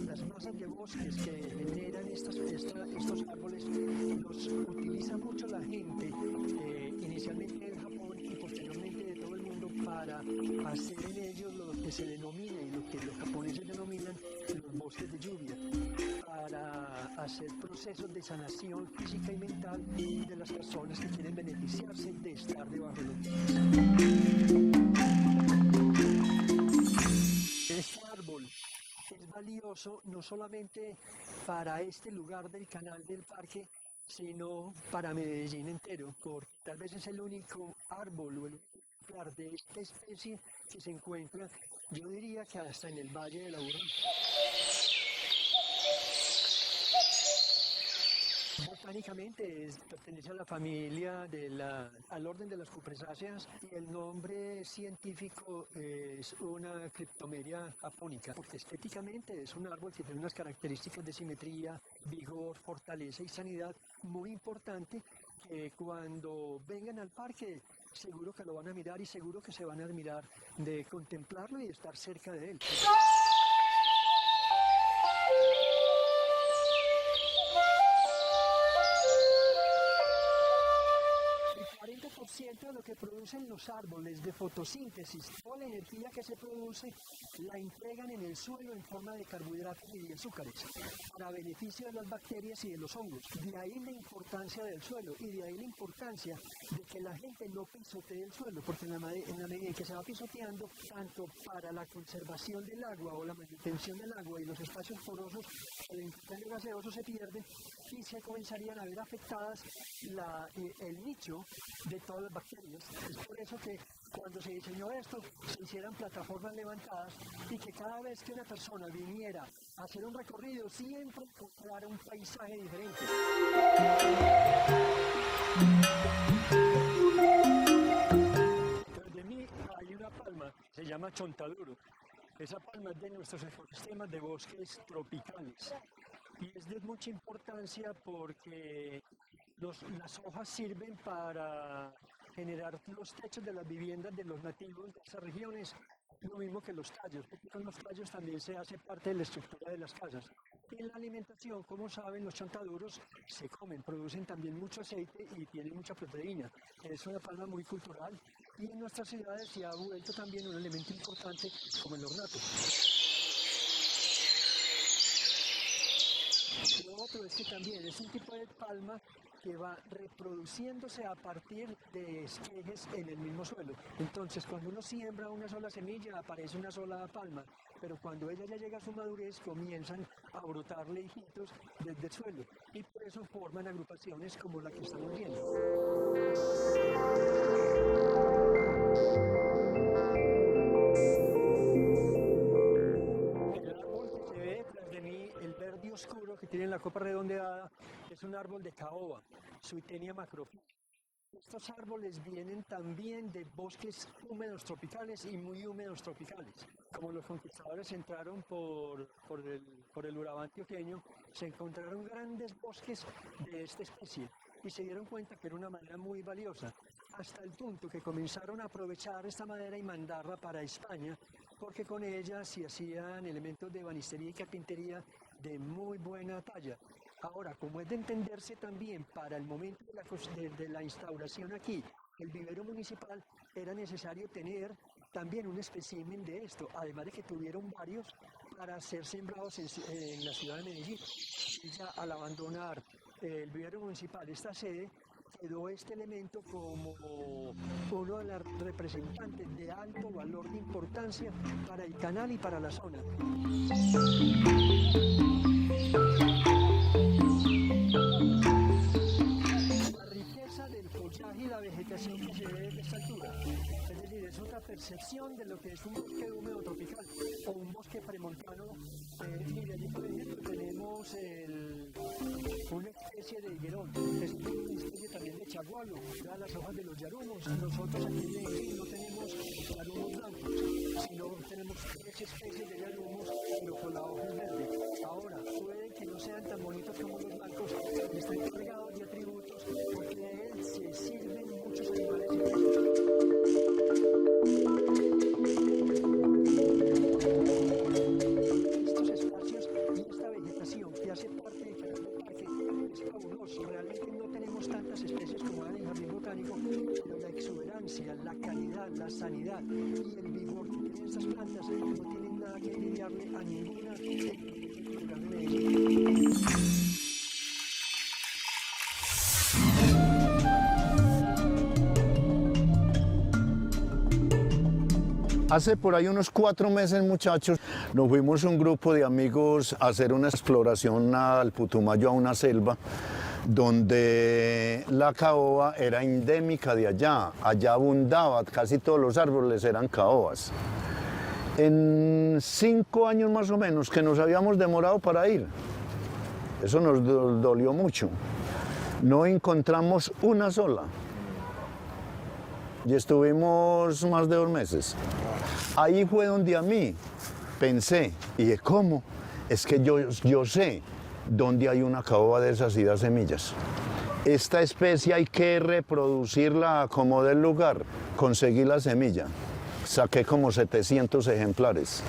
Las masas de bosques que generan estos árboles los utiliza mucho la gente, inicialmente en Japón y posteriormente de todo el mundo, para hacer en ellos lo que se denomina y lo que los japoneses denominan los bosques de lluvia, para hacer procesos de sanación física y mental de las personas que quieren beneficiarse de estar debajo de los bosques. Este árbol es valioso no solamente para este lugar del canal del parque, sino para Medellín entero, porque tal vez es el único árbol o el único ejemplar de esta especie que se encuentra, yo diría que hasta en el Valle de la Urra. Botánicamente pertenece a la familia, al orden de las cupresáceas, y el nombre científico es una Cryptomeria japonica, porque estéticamente es un árbol que tiene unas características de simetría, vigor, fortaleza y sanidad muy importante, que cuando vengan al parque seguro que lo van a mirar y seguro que se van a admirar de contemplarlo y de estar cerca de él. De lo que producen los árboles de fotosíntesis, toda la energía que se produce la entregan en el suelo en forma de carbohidratos y de azúcares para beneficio de las bacterias y de los hongos. De ahí la importancia del suelo y de ahí la importancia de que la gente no pisotee el suelo, porque en la medida en que se va pisoteando, tanto para la conservación del agua o la manutención del agua y los espacios porosos, el intercambio gaseoso se pierde y se comenzarían a ver afectadas el nicho de todas las bacterias. Es por eso que cuando se diseñó esto, se hicieran plataformas levantadas y que cada vez que una persona viniera a hacer un recorrido, siempre encontrara un paisaje diferente. Tras de mí hay una palma, se llama chontaduro. Esa palma es de nuestros ecosistemas de bosques tropicales y es de mucha importancia porque las hojas sirven para generar los techos de las viviendas de los nativos de esas regiones, lo mismo que los tallos, porque con los tallos también se hace parte de la estructura de las casas. Y en la alimentación, como saben, los chontaduros se comen, producen también mucho aceite y tienen mucha proteína. Es una palma muy cultural y en nuestras ciudades se ha vuelto también un elemento importante como el ornato. Lo otro es que también es un tipo de palma que va reproduciéndose a partir de esquejes en el mismo suelo. Entonces, cuando uno siembra una sola semilla, aparece una sola palma, pero cuando ella ya llega a su madurez, comienzan a brotarle hijitos desde el suelo, y por eso forman agrupaciones como la que estamos viendo. Oscuro que tiene la copa redondeada es un árbol de caoba, Suitenia macrophylla. Estos árboles vienen también de bosques húmedos tropicales y muy húmedos tropicales. Como los conquistadores entraron por el Urabá antioqueño, se encontraron grandes bosques de esta especie y se dieron cuenta que era una madera muy valiosa, hasta el punto que comenzaron a aprovechar esta madera y mandarla para España, porque con ella se hacían elementos de ebanistería y carpintería de muy buena talla. Ahora, como es de entenderse también para el momento de la instauración aquí, el vivero municipal, era necesario tener también un espécimen de esto, además de que tuvieron varios para ser sembrados en la ciudad de Medellín. Y ya al abandonar el vivero municipal esta sede, quedó este elemento como uno de los representantes de alto valor de importancia para el canal y para la zona. La riqueza del follaje y la vegetación que se ve en esta altura. Es decir, es otra percepción de lo que es un bosque húmedo tropical o un bosque premontano. Mira, allí por ejemplo tenemos una especie de higuerón, es una especie también de chagualo, da las hojas de los yarumos. Nosotros aquí en Medellín no tenemos yarumos blancos, sino tenemos 3 especies de yarumos, pero con la hoja verde. Ahora, puede que no sean tan bonitos como los blancos, están cargados de atributos, porque de él se sirven muchos animales y estos espacios y esta vegetación que hace parte de cada parque es fabuloso. Realmente no tenemos tantas especies como hay en el jardín botánico, pero la exuberancia, la calidad, la sanidad y el vigor que tienen estas plantas no tienen nada que envidiarle a ninguna cultural de Medellín. Hace por ahí unos 4 meses, muchachos, nos fuimos un grupo de amigos a hacer una exploración al Putumayo, a una selva, donde la caoba era endémica de allá. Allá abundaba, casi todos los árboles eran caobas. En 5 años más o menos que nos habíamos demorado para ir, eso nos dolió mucho. No encontramos una sola. Y estuvimos más de 2 meses. Ahí fue donde a mí pensé, y dije, ¿cómo? Es que yo sé dónde hay una caoba de esas y da semillas. Esta especie hay que reproducirla como del lugar. Conseguí la semilla. Saqué como 700 ejemplares.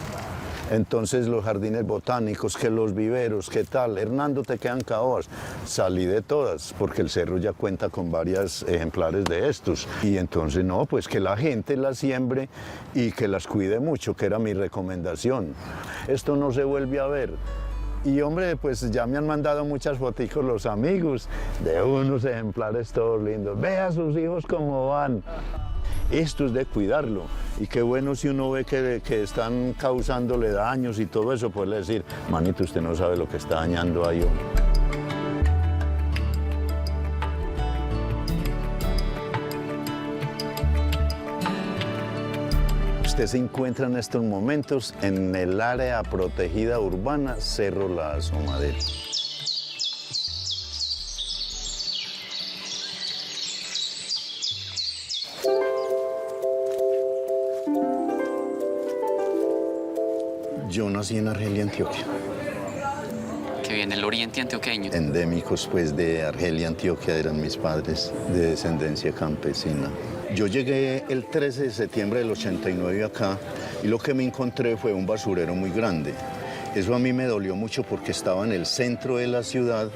Entonces los jardines botánicos, que los viveros, ¿qué tal? Hernando, te quedan caobas. Salí de todas, porque el cerro ya cuenta con varios ejemplares de estos. Y entonces no, pues que la gente las siembre y que las cuide mucho, que era mi recomendación. Esto no se vuelve a ver. Y hombre, pues ya me han mandado muchas fotos los amigos de unos ejemplares todos lindos. Ve a sus hijos cómo van. Esto es de cuidarlo, y qué bueno si uno ve que están causándole daños y todo eso, puede decir, manito, usted no sabe lo que está dañando ahí. Usted se encuentra en estos momentos en el área protegida urbana Cerro La Asomadera. Yo nací en Argelia, Antioquia. Que viene el oriente antioqueño. Endémicos, pues, de Argelia, Antioquia, eran mis padres, de descendencia campesina. Yo llegué el 13 de septiembre del 89 acá, y lo que me encontré fue un basurero muy grande. Eso a mí me dolió mucho porque estaba en el centro de la ciudad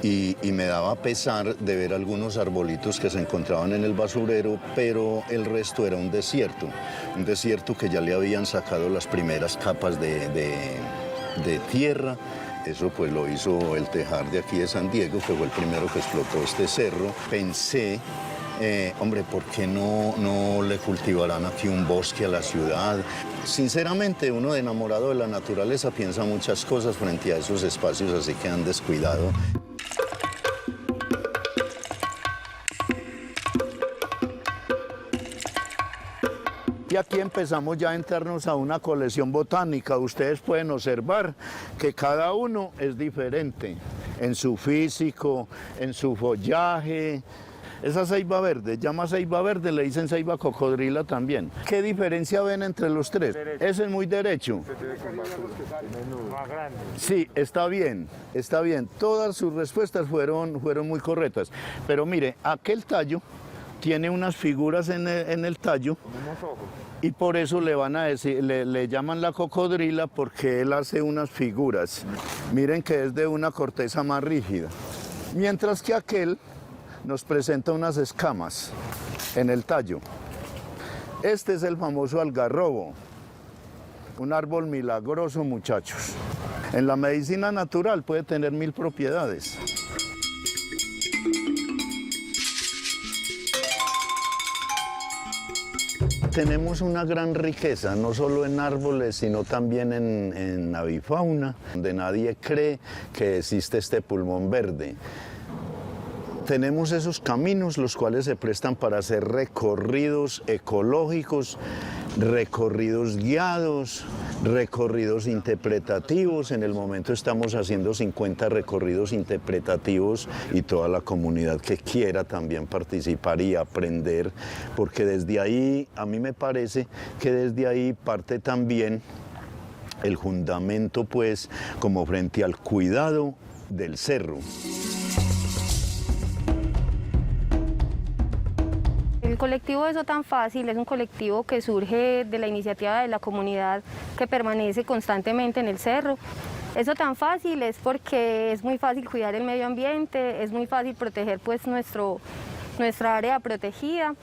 y me daba pesar de ver algunos arbolitos que se encontraban en el basurero, pero el resto era un desierto que ya le habían sacado las primeras capas de tierra. Eso pues lo hizo el Tejar de aquí de San Diego, que fue el primero que explotó este cerro. Pensé, hombre, ¿por qué no le cultivarán aquí un bosque a la ciudad? Sinceramente, uno de enamorado de la naturaleza piensa muchas cosas frente a esos espacios así que han descuidado. Y aquí empezamos ya a entrarnos a una colección botánica. Ustedes pueden observar que cada uno es diferente en su físico, en su follaje. Esa ceiba verde, llama ceiba verde, le dicen ceiba cocodrila también. ¿Qué diferencia ven entre los tres? Ese es muy derecho. Sí, está bien, está bien. Todas sus respuestas fueron muy correctas. Pero mire, aquel tallo tiene unas figuras en el tallo y por eso le van a decir, le llaman la cocodrila, porque él hace unas figuras. Miren que es de una corteza más rígida. Mientras que aquel nos presenta unas escamas en el tallo. Este es el famoso algarrobo, un árbol milagroso, muchachos. En la medicina natural puede tener 1000 propiedades. Tenemos una gran riqueza, no solo en árboles, sino también en avifauna, donde nadie cree que existe este pulmón verde. tenemos esos caminos los cuales se prestan para hacer recorridos ecológicos, recorridos guiados, recorridos interpretativos. En el momento estamos haciendo 50 recorridos interpretativos y toda la comunidad que quiera también participar y aprender, porque desde ahí, a mí me parece que desde ahí parte también el fundamento, pues, como frente al cuidado del cerro. El colectivo Eso Tan Fácil es un colectivo que surge de la iniciativa de la comunidad que permanece constantemente en el cerro. Eso Tan Fácil es porque es muy fácil cuidar el medio ambiente, es muy fácil proteger pues nuestra área protegida.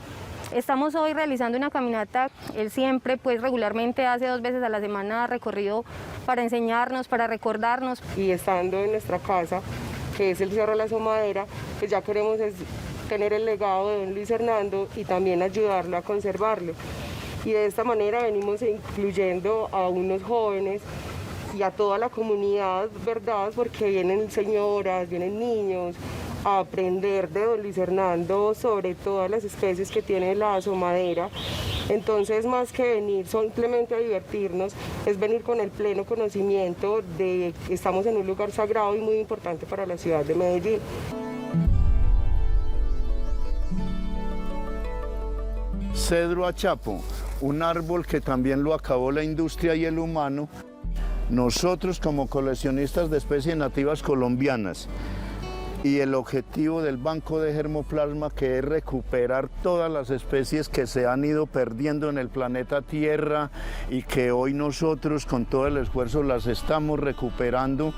Estamos hoy realizando una caminata, él siempre pues regularmente hace 2 veces a la semana recorrido para enseñarnos, para recordarnos. Y estando en nuestra casa, que es el Cerro La Asomadera, pues ya queremos tener el legado de don Luis Hernando y también ayudarlo a conservarlo. Y de esta manera venimos incluyendo a unos jóvenes y a toda la comunidad, ¿verdad? Porque vienen señoras, vienen niños, a aprender de don Luis Hernando sobre todas las especies que tiene la asomadera. Entonces, más que venir simplemente a divertirnos, es venir con el pleno conocimiento de que estamos en un lugar sagrado y muy importante para la ciudad de Medellín. Cedro achapo, un árbol que también lo acabó la industria y el humano. Nosotros, como coleccionistas de especies nativas colombianas, y el objetivo del Banco de Germoplasma, que es recuperar todas las especies que se han ido perdiendo en el planeta Tierra y que hoy nosotros con todo el esfuerzo las estamos recuperando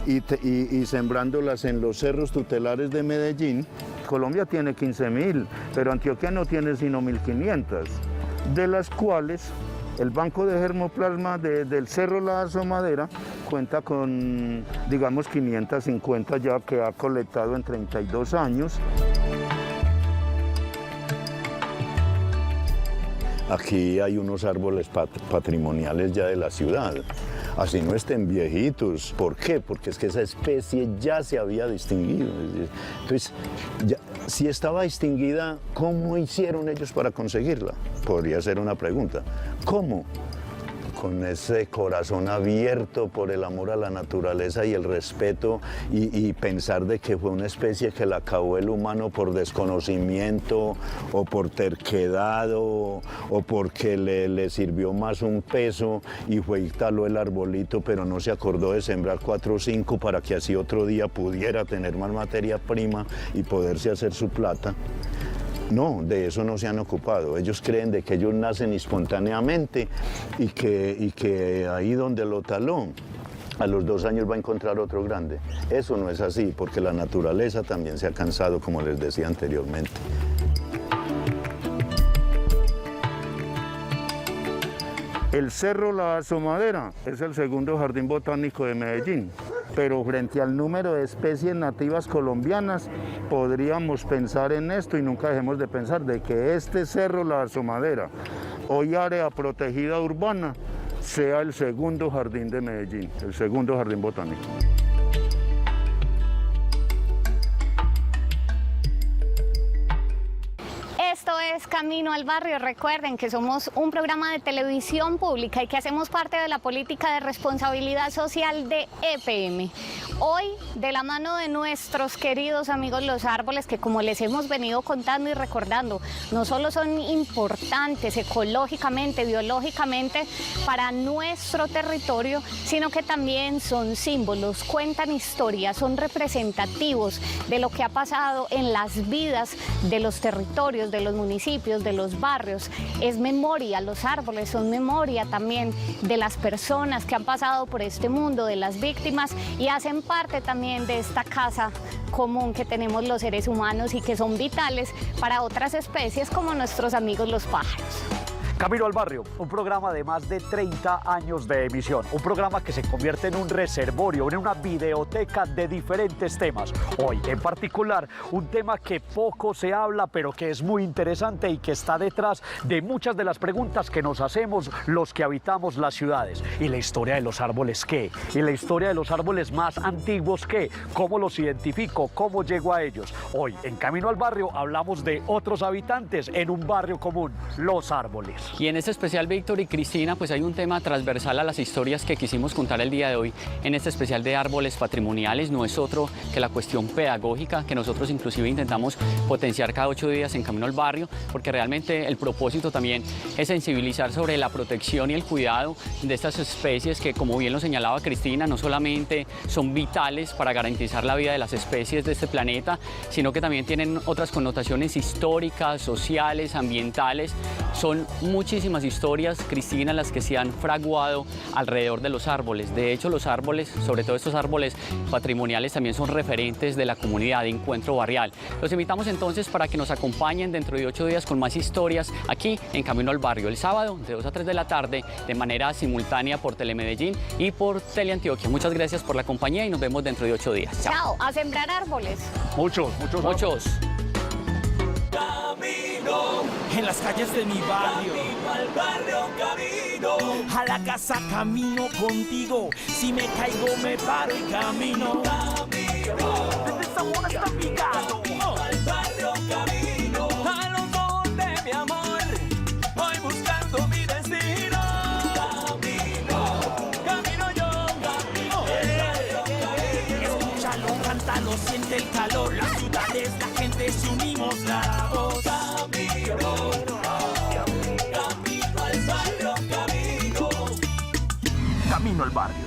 y sembrándolas en los cerros tutelares de Medellín. Colombia tiene 15.000, pero Antioquia no tiene sino 1.500, de las cuales el Banco de Germoplasma del Cerro La Asomadera cuenta con, digamos, 550 ya que ha colectado en 32 años. Aquí hay unos árboles patrimoniales ya de la ciudad, así no estén viejitos. ¿Por qué? Porque es que esa especie ya se había distinguido. Entonces, si estaba distinguida, ¿cómo hicieron ellos para conseguirla? Podría ser una pregunta. ¿Cómo? Con ese corazón abierto por el amor a la naturaleza y el respeto y pensar de que fue una especie que la acabó el humano por desconocimiento o por terquedad o porque le sirvió más un peso y fue y taló el arbolito, pero no se acordó de sembrar 4 o 5 para que así otro día pudiera tener más materia prima y poderse hacer su plata. No, de eso no se han ocupado. Ellos creen de que ellos nacen espontáneamente y que ahí donde lo taló, a los 2 años va a encontrar otro grande. Eso no es así, porque la naturaleza también se ha cansado, como les decía anteriormente. El Cerro La Asomadera es el segundo jardín botánico de Medellín, pero frente al número de especies nativas colombianas podríamos pensar en esto y nunca dejemos de pensar de que este Cerro La Asomadera, hoy área protegida urbana, sea el segundo jardín de Medellín, el segundo jardín botánico. Esto es Camino al Barrio. Recuerden que somos un programa de televisión pública y que hacemos parte de la política de responsabilidad social de EPM. Hoy, de la mano de nuestros queridos amigos los árboles, que como les hemos venido contando y recordando, no solo son importantes ecológicamente, biológicamente para nuestro territorio, sino que también son símbolos, cuentan historias, son representativos de lo que ha pasado en las vidas de los territorios, de los municipios, de los barrios. Es memoria, los árboles son memoria también de las personas que han pasado por este mundo, de las víctimas, y hacen parte también de esta casa común que tenemos los seres humanos y que son vitales para otras especies como nuestros amigos los pájaros. Camino al Barrio, un programa de más de 30 años de emisión, un programa que se convierte en un reservorio, en una videoteca de diferentes temas. Hoy, en particular, un tema que poco se habla, pero que es muy interesante y que está detrás de muchas de las preguntas que nos hacemos los que habitamos las ciudades. ¿Y la historia de los árboles qué? ¿Y la historia de los árboles más antiguos qué? ¿Cómo los identifico? ¿Cómo llego a ellos? Hoy, en Camino al Barrio, hablamos de otros habitantes en un barrio común, los árboles. Y en este especial, Víctor y Cristina, pues hay un tema transversal a las historias que quisimos contar el día de hoy en este especial de árboles patrimoniales. No es otro que la cuestión pedagógica que nosotros inclusive intentamos potenciar cada 8 días en Camino al Barrio, porque realmente el propósito también es sensibilizar sobre la protección y el cuidado de estas especies que, como bien lo señalaba Cristina, no solamente son vitales para garantizar la vida de las especies de este planeta, sino que también tienen otras connotaciones históricas, sociales, ambientales. Son muchísimas historias, Cristina, las que se han fraguado alrededor de los árboles. De hecho, los árboles, sobre todo estos árboles patrimoniales, también son referentes de la comunidad de encuentro barrial. Los invitamos entonces para que nos acompañen dentro de 8 días con más historias aquí en Camino al Barrio, el sábado de 2 a 3 de la tarde, de manera simultánea por Telemedellín y por Teleantioquia. Muchas gracias por la compañía y nos vemos dentro de 8 días. Chao. Chao, a sembrar árboles. Muchos. Camino, En las calles de mi barrio, camino al barrio, camino. a la casa camino contigo. Si me caigo me paro y camino. Desde Zamora hasta Envigado. Al barrio, camino. A los ojos de mi amor, voy buscando mi destino. Camino yo. Escúchalo, cántalo, siente el calor. Las ciudades, la gente, se unimos la voz. Camino al barrio, camino. Camino al Barrio.